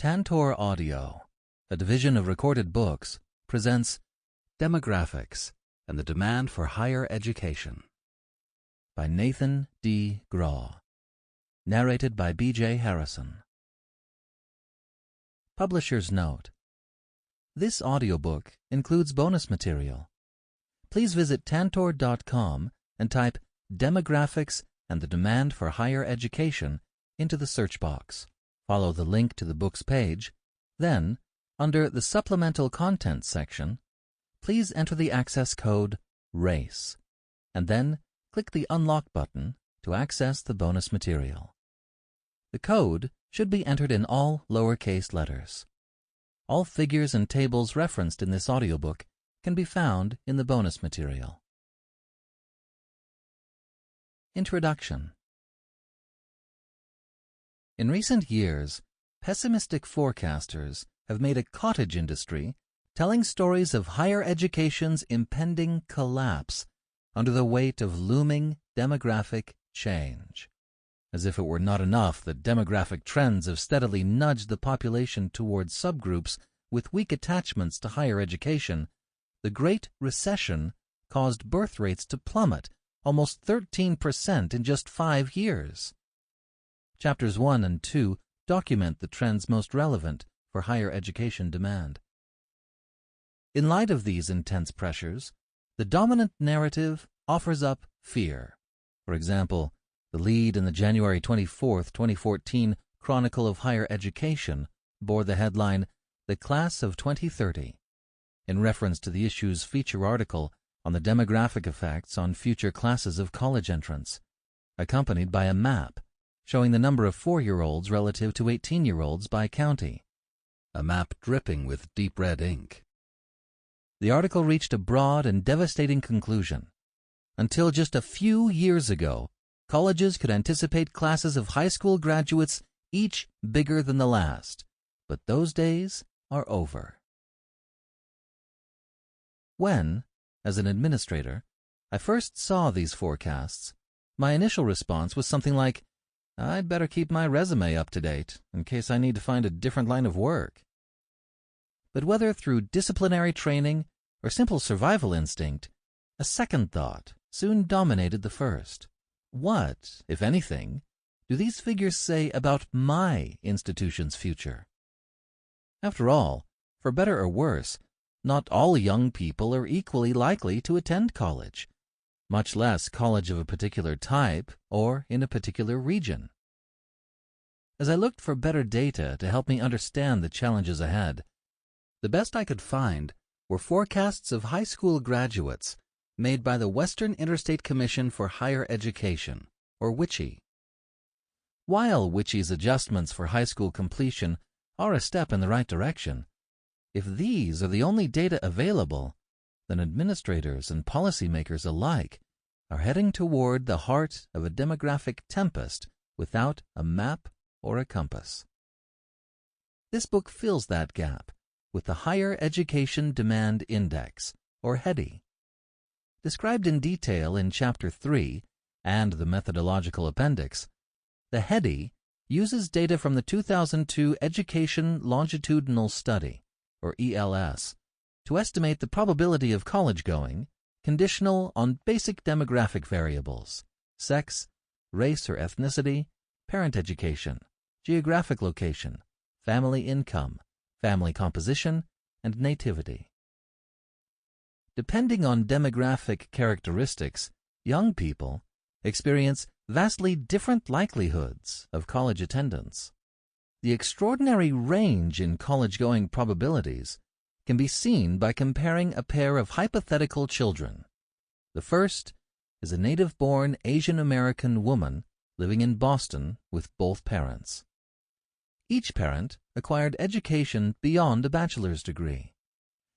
Tantor Audio, a division of Recorded Books, presents Demographics and the Demand for Higher Education by Nathan D. Grawe, narrated by B.J. Harrison. Publisher's Note: this audiobook includes bonus material. Please visit Tantor.com and type Demographics and the Demand for Higher Education into the search box. Follow the link to the book's page. Then, under the Supplemental Contents section, please enter the access code RACE, and then click the Unlock button to access the bonus material. The code should be entered in all lowercase letters. All figures and tables referenced in this audiobook can be found in the bonus material. Introduction. In recent years, pessimistic forecasters have made a cottage industry telling stories of higher education's impending collapse under the weight of looming demographic change. As if it were not enough that demographic trends have steadily nudged the population towards subgroups with weak attachments to higher education, the Great Recession caused birth rates to plummet almost 13% in just 5 years. Chapters 1 and 2 document the trends most relevant for higher education demand. In light of these intense pressures, the dominant narrative offers up fear. For example, the lead in the January 24, 2014 Chronicle of Higher Education bore the headline, "The Class of 2030, in reference to the issue's feature article on the demographic effects on future classes of college entrants, accompanied by a map showing the number of 4-year-olds relative to 18-year-olds by county, a map dripping with deep red ink. The article reached a broad and devastating conclusion. Until just a few years ago, colleges could anticipate classes of high school graduates each bigger than the last, but those days are over. When, as an administrator, I first saw these forecasts, my initial response was something like, I'd better keep my resume up to date in case I need to find a different line of work. But whether through disciplinary training or simple survival instinct, a second thought soon dominated the first. What, if anything, do these figures say about my institution's future? After all, for better or worse, not all young people are equally likely to attend college, much less college of a particular type or in a particular region. As I looked for better data to help me understand the challenges ahead, the best I could find were forecasts of high school graduates made by the Western Interstate Commission for Higher Education, or WICHE. While WICHE's adjustments for high school completion are a step in the right direction, if these are the only data available, then administrators and policymakers alike are heading toward the heart of a demographic tempest without a map or a compass. This book fills that gap with the Higher Education Demand Index, or HEDI. Described in detail in Chapter 3 and the methodological appendix, the HEDI uses data from the 2002 Education Longitudinal Study, or ELS, to estimate the probability of college-going conditional on basic demographic variables: sex, race or ethnicity, parent education, geographic location, family income, family composition, and nativity. Depending on demographic characteristics, young people experience vastly different likelihoods of college attendance. The extraordinary range in college-going probabilities can be seen by comparing a pair of hypothetical children. The first is a native-born Asian American woman living in Boston with both parents. Each parent acquired education beyond a bachelor's degree,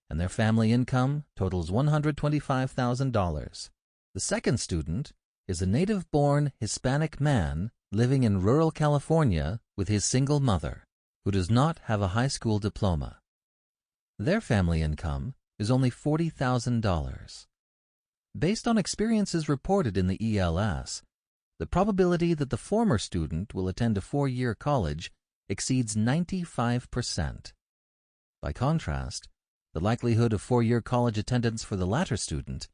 and their family income totals $125,000. The second student is a native-born Hispanic man living in rural California with his single mother, who does not have a high school diploma. Their family income is only $40,000. Based on experiences reported in the ELS, the probability that the former student will attend a 4-year college exceeds 95%. By contrast, the likelihood of four-year college attendance for the latter student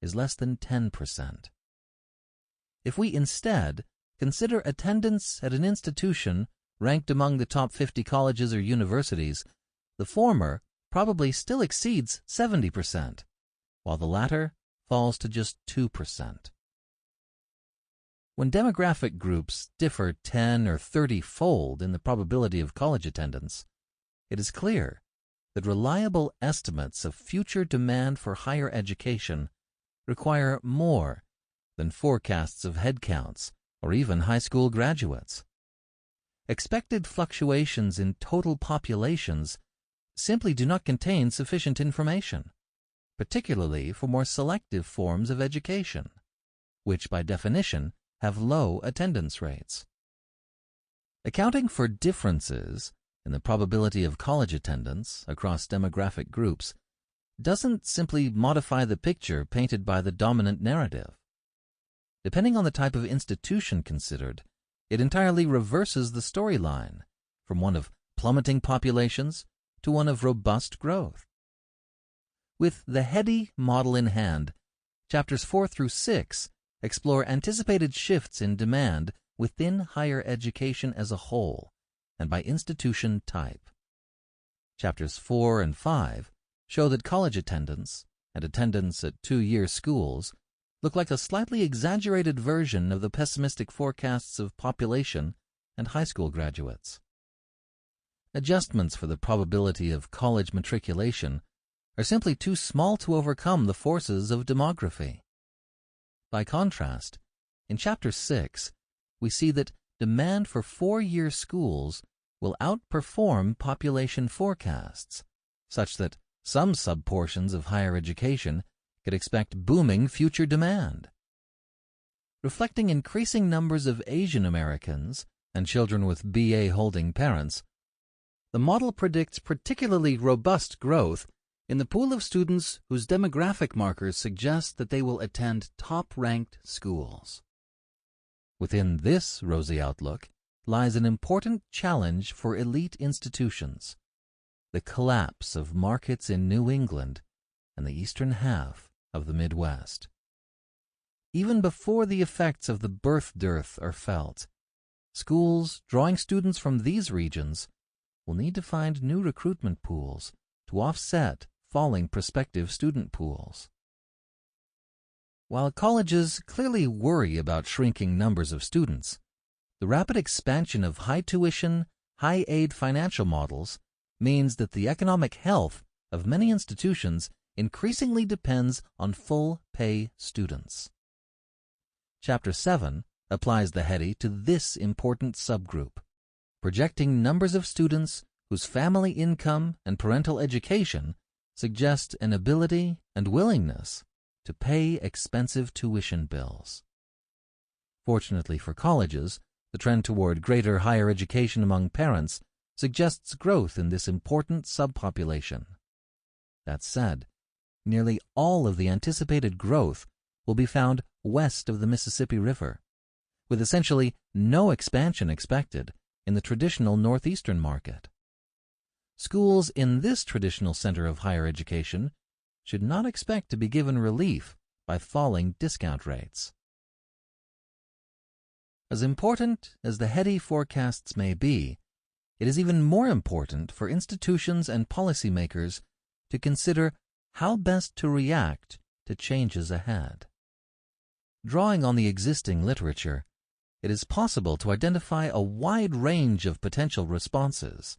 is less than 10%. If we instead consider attendance at an institution ranked among the top 50 colleges or universities, the former probably still exceeds 70%, while the latter falls to just 2%. When demographic groups differ 10 or 30-fold in the probability of college attendance, it is clear that reliable estimates of future demand for higher education require more than forecasts of headcounts or even high school graduates. Expected fluctuations in total populations simply do not contain sufficient information, particularly for more selective forms of education, which by definition have low attendance rates. Accounting for differences in the probability of college attendance across demographic groups doesn't simply modify the picture painted by the dominant narrative. Depending on the type of institution considered, it entirely reverses the storyline from one of plummeting populations to one of robust growth. With the HEDI model in hand, chapters 4 through 6 explore anticipated shifts in demand within higher education as a whole and by institution type. Chapters 4 and 5 show that college attendance and attendance at two-year schools look like a slightly exaggerated version of the pessimistic forecasts of population and high school graduates. Adjustments for the probability of college matriculation are simply too small to overcome the forces of demography. By contrast, in Chapter 6, we see that demand for four-year schools will outperform population forecasts, such that some subportions of higher education could expect booming future demand. Reflecting increasing numbers of Asian Americans and children with BA-holding parents, the model predicts particularly robust growth in the pool of students whose demographic markers suggest that they will attend top-ranked schools. Within this rosy outlook lies an important challenge for elite institutions: the collapse of markets in New England and the eastern half of the Midwest. Even before the effects of the birth dearth are felt, schools drawing students from these regions will need to find new recruitment pools to offset falling prospective student pools. While colleges clearly worry about shrinking numbers of students, the rapid expansion of high-tuition, high-aid financial models means that the economic health of many institutions increasingly depends on full-pay students. Chapter 7 applies the HEDI to this important subgroup, projecting numbers of students whose family income and parental education suggest an ability and willingness to pay expensive tuition bills. Fortunately for colleges, the trend toward greater higher education among parents suggests growth in this important subpopulation. That said, nearly all of the anticipated growth will be found west of the Mississippi River, with essentially no expansion expected in the traditional northeastern market. Schools in this traditional center of higher education should not expect to be given relief by falling discount rates. As important as the HEDI forecasts may be, it is even more important for institutions and policymakers to consider how best to react to changes ahead. Drawing on the existing literature, it is possible to identify a wide range of potential responses,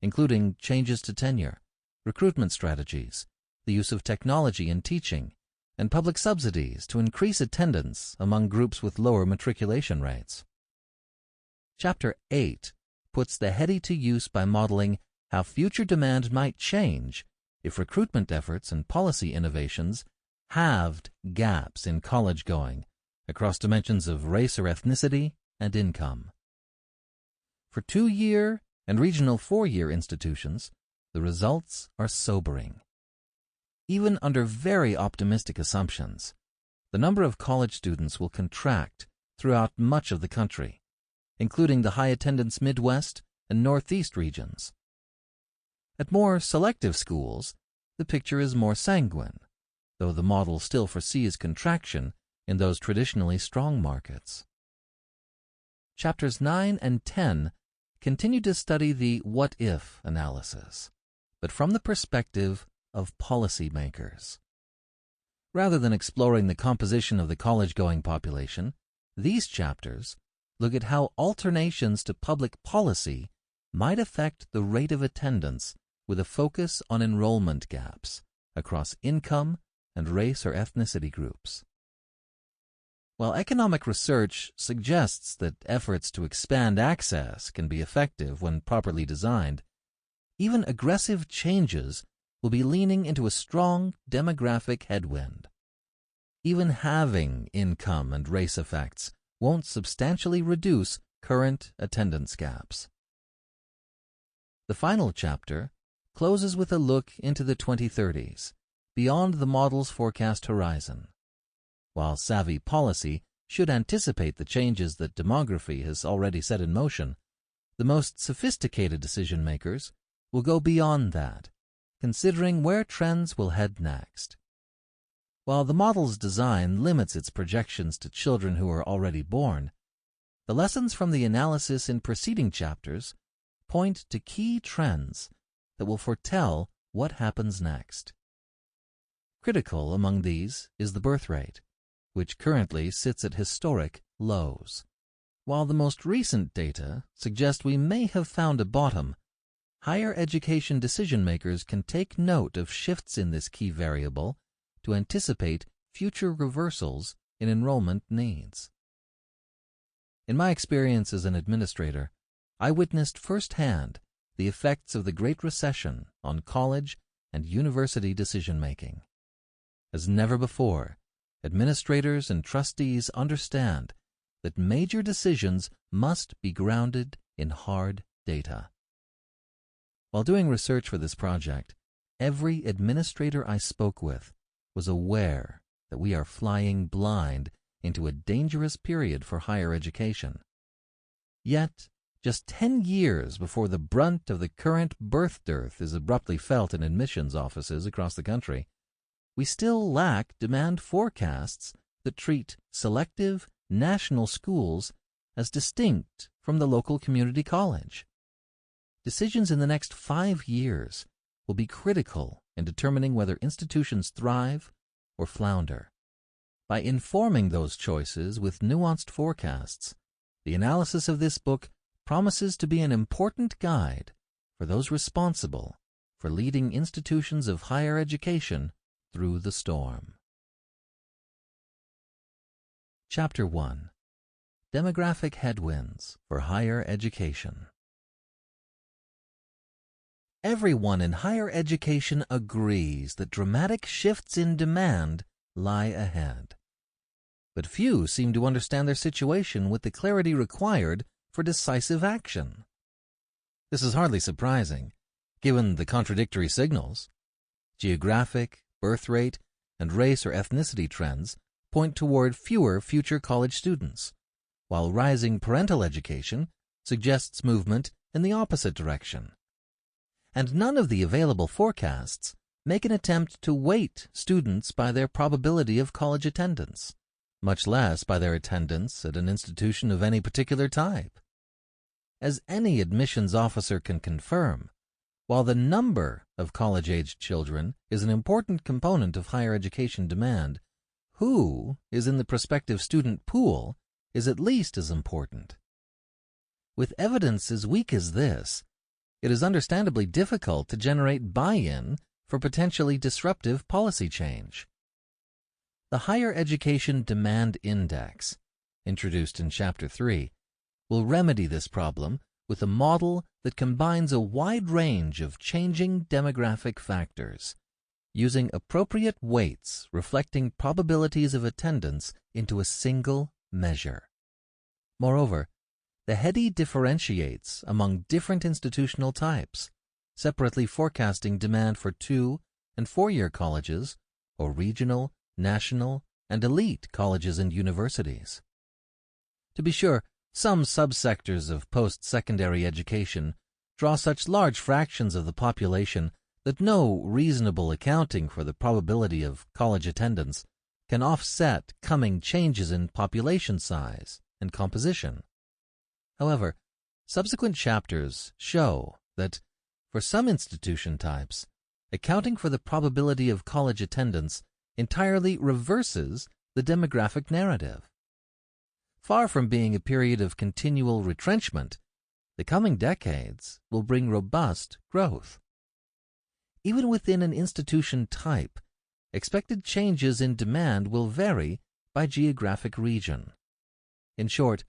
including changes to tenure, recruitment strategies, the use of technology in teaching, and public subsidies to increase attendance among groups with lower matriculation rates. Chapter 8 puts the HEDI to use by modeling how future demand might change if recruitment efforts and policy innovations halved gaps in college-going across dimensions of race or ethnicity and income. For two-year and regional four-year institutions, the results are sobering. Even under very optimistic assumptions, the number of college students will contract throughout much of the country, including the high-attendance Midwest and Northeast regions. At more selective schools, the picture is more sanguine, though the model still foresees contraction in those traditionally strong markets. Chapters 9 and 10 continue to study the what-if analysis, but from the perspective of policymakers. Rather than exploring the composition of the college-going population, these chapters look at how alternations to public policy might affect the rate of attendance with a focus on enrollment gaps across income and race or ethnicity groups. While economic research suggests that efforts to expand access can be effective when properly designed, even aggressive changes will be leaning into a strong demographic headwind. Even having income and race effects won't substantially reduce current attendance gaps. The final chapter closes with a look into the 2030s, beyond the model's forecast horizon. While savvy policy should anticipate the changes that demography has already set in motion, the most sophisticated decision-makers will go beyond that, considering where trends will head next. While the model's design limits its projections to children who are already born, the lessons from the analysis in preceding chapters point to key trends that will foretell what happens next. Critical among these is the birth rate, which currently sits at historic lows. While the most recent data suggest we may have found a bottom, higher education decision-makers can take note of shifts in this key variable to anticipate future reversals in enrollment needs. In my experience as an administrator, I witnessed firsthand the effects of the Great Recession on college and university decision-making. As never before, administrators and trustees understand that major decisions must be grounded in hard data. While doing research for this project, every administrator I spoke with was aware that we are flying blind into a dangerous period for higher education. Yet, just 10 years before the brunt of the current birth dearth is abruptly felt in admissions offices across the country, we still lack demand forecasts that treat selective national schools as distinct from the local community college. Decisions in the next 5 years will be critical in determining whether institutions thrive or flounder. By informing those choices with nuanced forecasts, the analysis of this book promises to be an important guide for those responsible for leading institutions of higher education through the storm. Chapter 1. Demographic Headwinds for Higher Education. Everyone in higher education agrees that dramatic shifts in demand lie ahead. But few seem to understand their situation with the clarity required for decisive action. This is hardly surprising, given the contradictory signals. Geographic, birth rate, and race or ethnicity trends point toward fewer future college students, while rising parental education suggests movement in the opposite direction. And none of the available forecasts make an attempt to weight students by their probability of college attendance, much less by their attendance at an institution of any particular type. As any admissions officer can confirm, while the number of college-aged children is an important component of higher education demand, who is in the prospective student pool is at least as important. With evidence as weak as this, it is understandably difficult to generate buy-in for potentially disruptive policy change. The Higher Education Demand Index, introduced in Chapter 3, will remedy this problem with a model that combines a wide range of changing demographic factors, using appropriate weights reflecting probabilities of attendance into a single measure. Moreover, the HEDI differentiates among different institutional types, separately forecasting demand for 2- and 4-year colleges or regional, national, and elite colleges and universities. To be sure, Some subsectors of post-secondary education draw such large fractions of the population that no reasonable accounting for the probability of college attendance can offset coming changes in population size and composition. However, subsequent chapters show that, for some institution types, accounting for the probability of college attendance entirely reverses the demographic narrative. Far from being a period of continual retrenchment, the coming decades will bring robust growth. Even within an institution type, expected changes in demand will vary by geographic region. In short,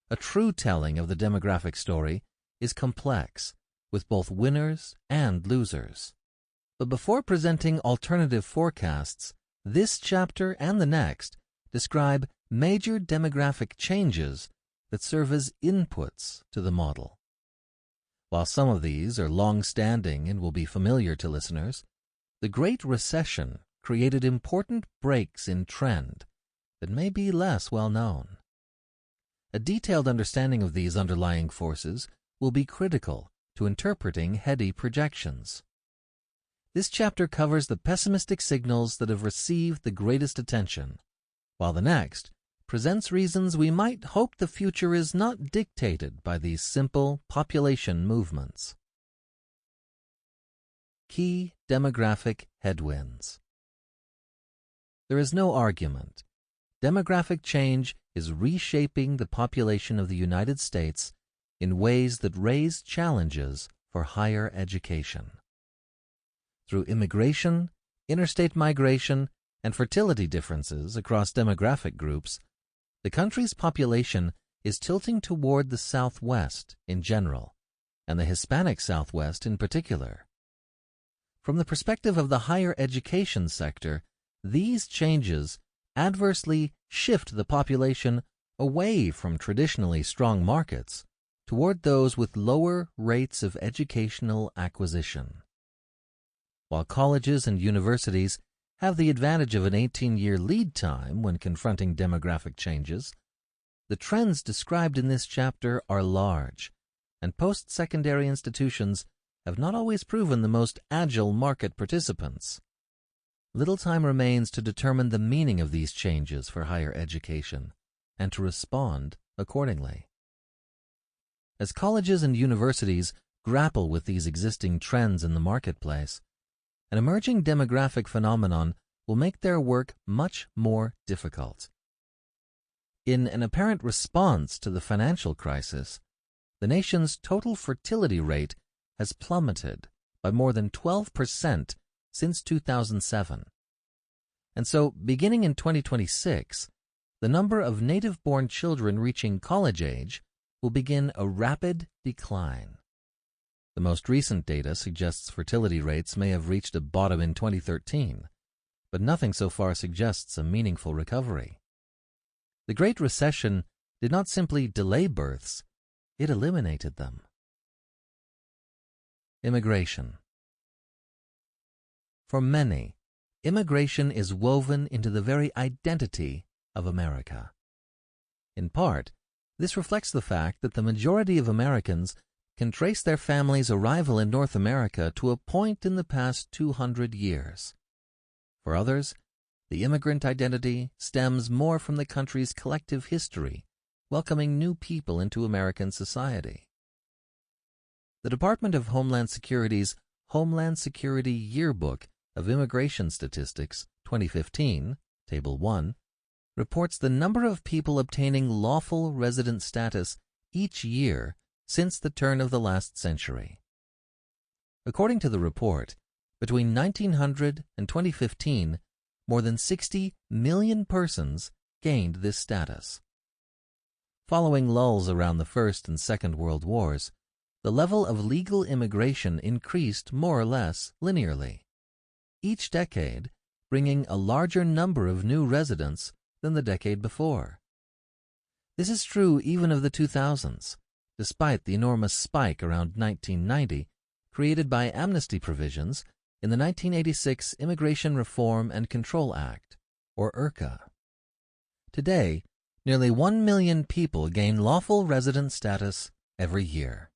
a true telling of the demographic story is complex, with both winners and losers. But before presenting alternative forecasts, this chapter and the next describe major demographic changes that serve as inputs to the model. While some of these are long-standing and will be familiar to listeners, the Great Recession created important breaks in trend that may be less well known. A detailed understanding of these underlying forces will be critical to interpreting HEDI projections. This chapter covers the pessimistic signals that have received the greatest attention, while the next presents reasons we might hope the future is not dictated by these simple population movements. Key demographic headwinds. There is no argument. Demographic change is reshaping the population of the United States in ways that raise challenges for higher education. Through immigration, interstate migration, and fertility differences across demographic groups, the country's population is tilting toward the Southwest in general, and the Hispanic Southwest in particular. From the perspective of the higher education sector, these changes adversely shift the population away from traditionally strong markets toward those with lower rates of educational acquisition. While colleges and universities have the advantage of an 18-year lead time when confronting demographic changes, the trends described in this chapter are large, and post-secondary institutions have not always proven the most agile market participants. Little time remains to determine the meaning of these changes for higher education and to respond accordingly. As colleges and universities grapple with these existing trends in the marketplace, an emerging demographic phenomenon will make their work much more difficult. In an apparent response to the financial crisis, the nation's total fertility rate has plummeted by more than 12% since 2007. And so, beginning in 2026, the number of native-born children reaching college age will begin a rapid decline. The most recent data suggests fertility rates may have reached a bottom in 2013, but nothing so far suggests a meaningful recovery. The Great Recession did not simply delay births, it eliminated them. Immigration. For many, immigration is woven into the very identity of America. In part, this reflects the fact that the majority of Americans can trace their family's arrival in North America to a point in the past 200 years. For others, the immigrant identity stems more from the country's collective history, welcoming new people into American society. The Department of Homeland Security's Homeland Security Yearbook of Immigration Statistics 2015, Table 1, reports the number of people obtaining lawful resident status each year since the turn of the last century. According to the report, between 1900 and 2015, more than 60 million persons gained this status. Following lulls around the First and Second World Wars, the level of legal immigration increased more or less linearly, each decade bringing a larger number of new residents than the decade before. This is true even of the 2000s, despite the enormous spike around 1990 created by amnesty provisions in the 1986 Immigration Reform and Control Act, or IRCA. Today, nearly 1 million people gain lawful resident status every year.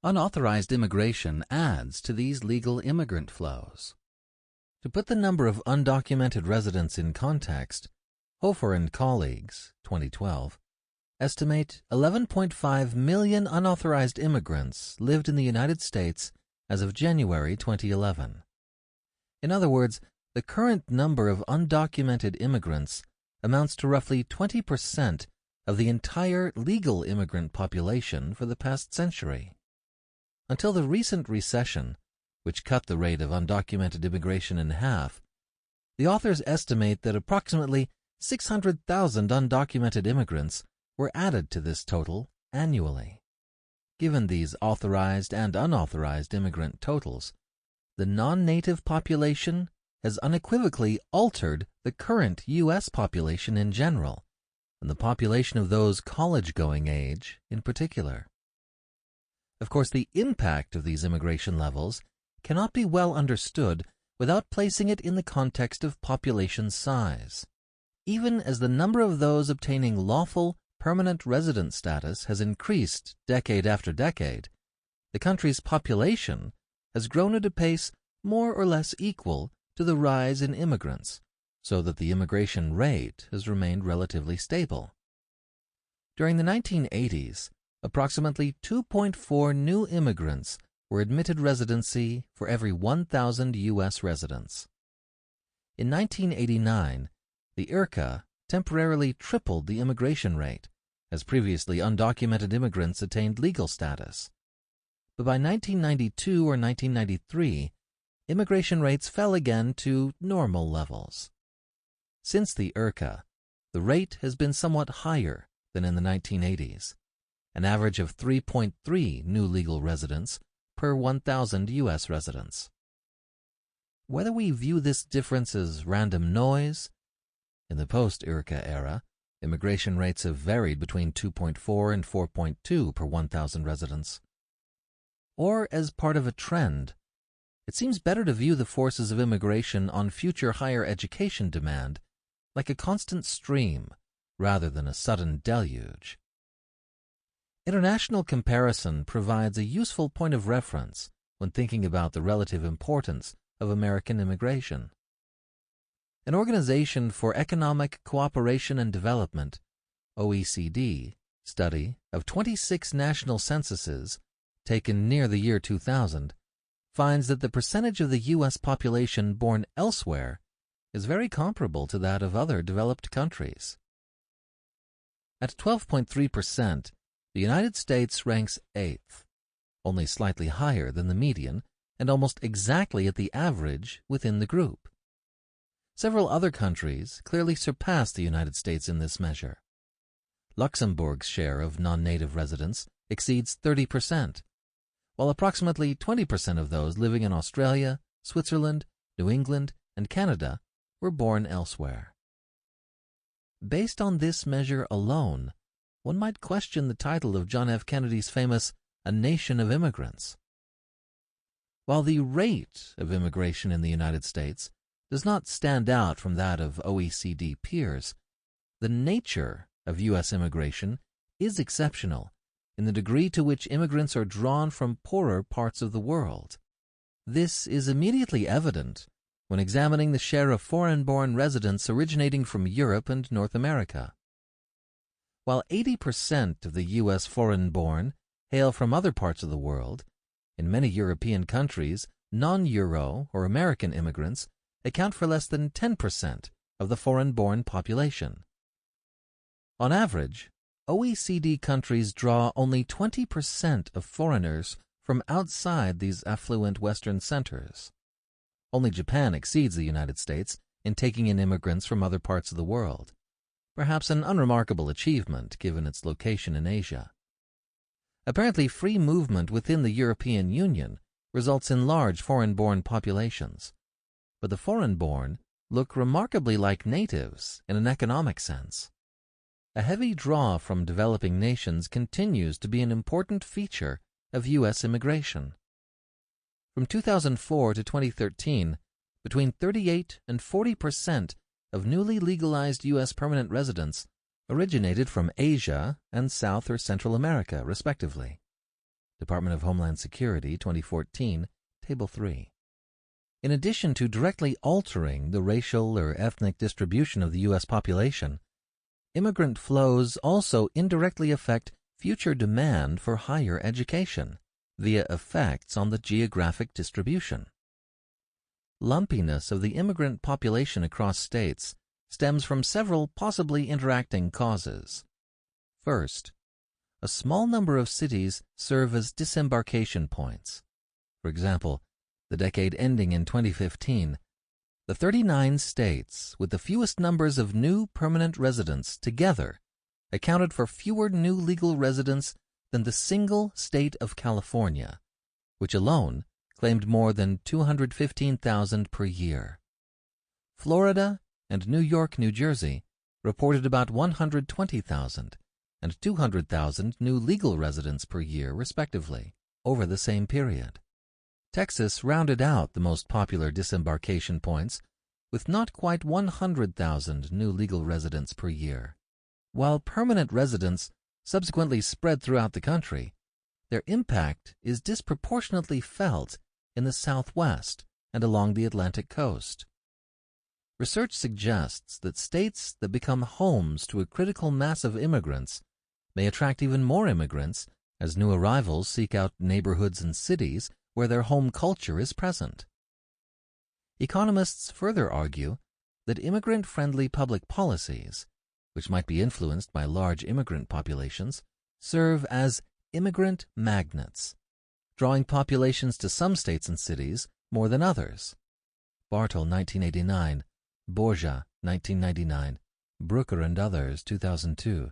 Unauthorized immigration adds to these legal immigrant flows. To put the number of undocumented residents in context, Hofer and colleagues, 2012, estimate 11.5 million unauthorized immigrants lived in the United States as of January 2011. In other words, the current number of undocumented immigrants amounts to roughly 20% of the entire legal immigrant population for the past century. Until the recent recession, which cut the rate of undocumented immigration in half, the authors estimate that approximately 600,000 undocumented immigrants were added to this total annually. Given these authorized and unauthorized immigrant totals, the non-native population has unequivocally altered the current U.S. population in general, and the population of those college-going age in particular. Of course, the impact of these immigration levels cannot be well understood without placing it in the context of population size. Even as the number of those obtaining lawful permanent resident status has increased decade after decade, the country's population has grown at a pace more or less equal to the rise in immigrants, so that the immigration rate has remained relatively stable. During the 1980s, approximately 2.4 new immigrants were admitted residency for every 1,000 U.S. residents. In 1989, the IRCA temporarily tripled the immigration rate, as previously undocumented immigrants attained legal status. But by 1992 or 1993, immigration rates fell again to normal levels. Since the IRCA, the rate has been somewhat higher than in the 1980s, an average of 3.3 new legal residents per 1,000 U.S. residents. Whether we view this difference as random noise, in the post-IRCA era, immigration rates have varied between 2.4 and 4.2 per 1,000 residents, or as part of a trend, it seems better to view the forces of immigration on future higher education demand like a constant stream rather than a sudden deluge. International comparison provides a useful point of reference when thinking about the relative importance of American immigration. An Organization for Economic Cooperation and Development, OECD, study of 26 national censuses taken near the year 2000 finds that the percentage of the U.S. population born elsewhere is very comparable to that of other developed countries. At 12.3%, the United States ranks 8th, only slightly higher than the median and almost exactly at the average within the group. Several other countries clearly surpass the United States in this measure. Luxembourg's share of non-native residents exceeds 30%, while approximately 20% of those living in Australia, Switzerland, New England, and Canada were born elsewhere. Based on this measure alone, one might question the title of John F. Kennedy's famous "A Nation of Immigrants." While the rate of immigration in the United States does not stand out from that of OECD peers, the nature of U.S. immigration is exceptional in the degree to which immigrants are drawn from poorer parts of the world. This is immediately evident when examining the share of foreign-born residents originating from Europe and North America. While 80% of the U.S. foreign-born hail from other parts of the world, in many European countries, non-Euro or American immigrants account for less than 10% of the foreign-born population. On average, OECD countries draw only 20% of foreigners from outside these affluent Western centers. Only Japan exceeds the United States in taking in immigrants from other parts of the world, perhaps an unremarkable achievement given its location in Asia. Apparently, free movement within the European Union results in large foreign-born populations, but the foreign-born look remarkably like natives in an economic sense. A heavy draw from developing nations continues to be an important feature of U.S. immigration. From 2004 to 2013, between 38 and 40% of newly legalized U.S. permanent residents originated from Asia and South or Central America, respectively. Department of Homeland Security, 2014, Table 3. In addition to directly altering the racial or ethnic distribution of the U.S. population, immigrant flows also indirectly affect future demand for higher education via effects on the geographic distribution. Lumpiness of the immigrant population across states stems from several possibly interacting causes. First, a small number of cities serve as disembarkation points. For example, the decade ending in 2015, the 39 states with the fewest numbers of new permanent residents together accounted for fewer new legal residents than the single state of California, which alone claimed more than 215,000 per year. Florida and New York, New Jersey reported about 120,000 and 200,000 new legal residents per year, respectively, over the same period. Texas rounded out the most popular disembarkation points with not quite 100,000 new legal residents per year. While permanent residents subsequently spread throughout the country, their impact is disproportionately felt in the Southwest and along the Atlantic coast. Research suggests that states that become homes to a critical mass of immigrants may attract even more immigrants as new arrivals seek out neighborhoods and cities where their home culture is present. Economists further argue that immigrant-friendly public policies, which might be influenced by large immigrant populations, serve as immigrant magnets, drawing populations to some states and cities more than others. Bartle, 1989, Borgia, 1999, Brooker and others, 2002,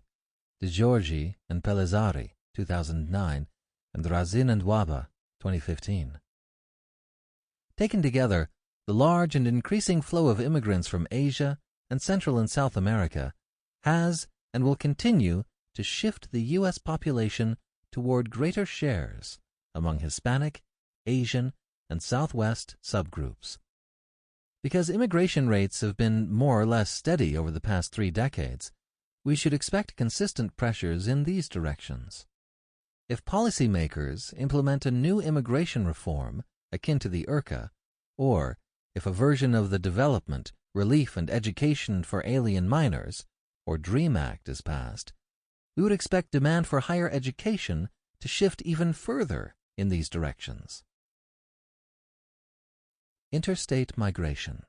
DeGiorgi and Pellizzari, 2009, and Razin and Waba, 2015. Taken together, the large and increasing flow of immigrants from Asia and Central and South America has and will continue to shift the U.S. population toward greater shares among Hispanic, Asian, and Southwest subgroups. Because immigration rates have been more or less steady over the past 3 decades, we should expect consistent pressures in these directions. If policymakers implement a new immigration reform akin to the IRCA, or if a version of the Development, Relief, and Education for Alien Minors, or DREAM Act, is passed, we would expect demand for higher education to shift even further in these directions. Interstate migration.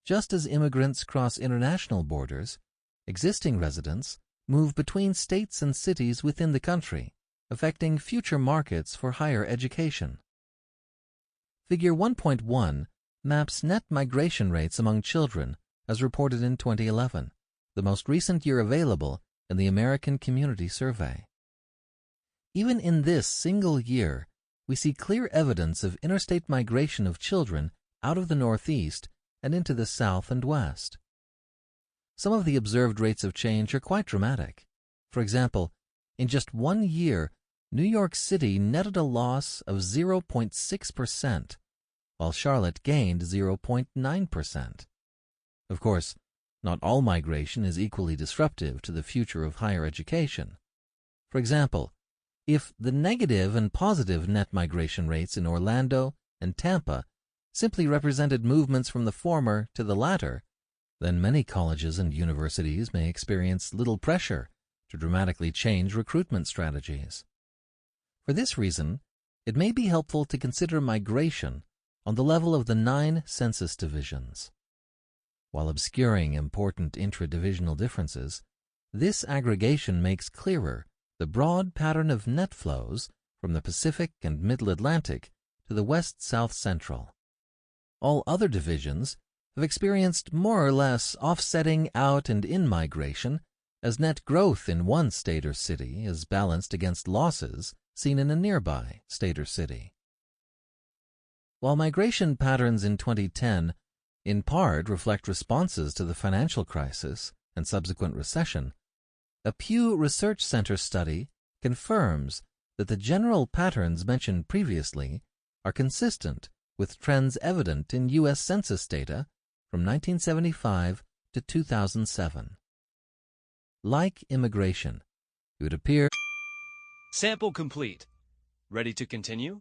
Just as immigrants cross international borders, existing residents move between states and cities within the country, affecting future markets for higher education. Figure 1.1 maps net migration rates among children as reported in 2011, the most recent year available in the American Community Survey. Even in this single year, we see clear evidence of interstate migration of children out of the Northeast and into the South and West. Some of the observed rates of change are quite dramatic. For example, in just 1 year, New York City netted a loss of 0.6%, while Charlotte gained 0.9%. Of course, not all migration is equally disruptive to the future of higher education. For example, if the negative and positive net migration rates in Orlando and Tampa simply represented movements from the former to the latter, then many colleges and universities may experience little pressure to dramatically change recruitment strategies. For this reason, it may be helpful to consider migration on the level of the 9 census divisions. While obscuring important intra-divisional differences, this aggregation makes clearer the broad pattern of net flows from the Pacific and Middle Atlantic to the West-South Central. All other divisions have experienced more or less offsetting out and in migration as net growth in one state or city is balanced against losses seen in a nearby state or city. While migration patterns in 2010 in part reflect responses to the financial crisis and subsequent recession, a Pew Research Center study confirms that the general patterns mentioned previously are consistent with trends evident in U.S. Census data from 1975 to 2007. Like immigration, it would appear. Sample complete. Ready to continue?